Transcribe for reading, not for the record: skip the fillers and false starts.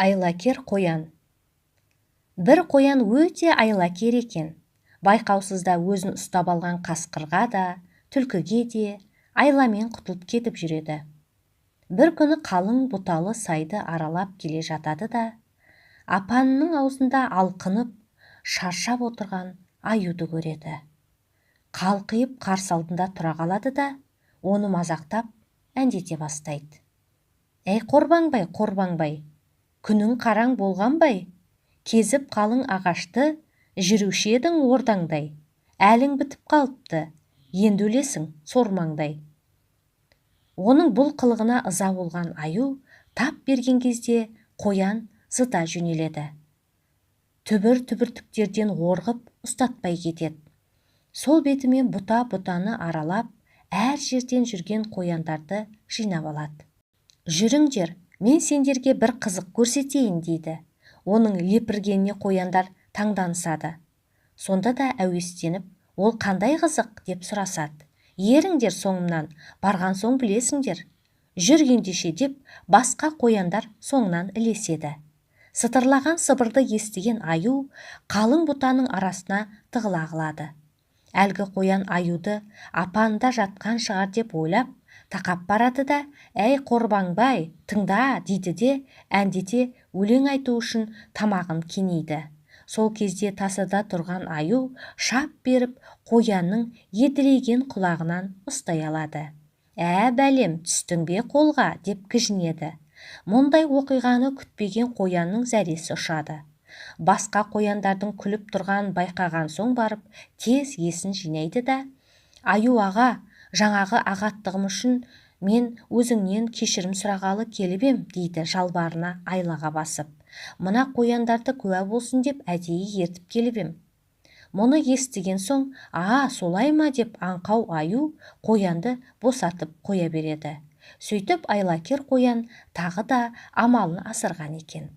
Айлакер қоян. Бір қоян өте айлакер екен. Байқаусызда өзін ұстап алған қасқырға да, түлкіге де айламен құтылып кетіп жүреді. Бір күні қалың бұталы сайды аралап келе жатады да, апанының аузында алқынып, шаршап отырған аюды көреді. Қалқиып қарсы алдында тұра қалады да, оны мазақтап әндете бастайды. Әй қорбаңбай, қорбаңбай, күнің қараң болғанбай, кезіп қалың ағашты, жүруші едің ордаңдай, әлің бітіп қалыпты, енді өлесің сормаңдай. Оның бұл қылығына ыза болған аю тап берген кезде қоян зыта жөнеледі. Түбір-түбіртіктерден орғып ұстатпай кетеді. Сол бетімен бұта-бұтаны аралап, әр жерден жүрген қояндарды жинап алады. Жүріңдер, мен сендерге бір қызық көрсетейін дейді. Оның лепіргеніне қояндар таңданысады. Сонда да әуестеніп, ол қандай қызық деп сұрасады. Еріңдер соңымнан, барған соң білесіңдер. Жүргендеше деп басқа қояндар соңынан ілеседі. Сытырлаған сыбырды естіген аю қалың бұтаның арасына тығыла қалады. Әлгі қоян аюды апанында жатқан шығар деп ойлап, тақап барады да, әй қорбаңбай, тыңда дейді де, әндете өлең айту үшін тамағын кенейді. Сол кезде тасада тұрған аю шап беріп қоянның едірейген құлағынан ұстай алады. Бәлем, түстің бе қолға деп кіжінеді. Мұндай оқиғаны күтпеген қоянның зәресі ұшады. Басқа қояндардың күліп тұрған байқаған соң барып, тез есін жинайды да, аю аға, жаңағы ағаттығым үшін мен өзіңнен кешірім сұрағалы келіп ем дейді жалбарына айлаға басып. Мына қояндарды куә болсын деп әдейі ертіп келіп ем. Мұны естіген соң, солай ма деп аңқау аю қоянды босатып қоя береді. Сөйтіп айлакер қоян тағы да амалын асырған екен.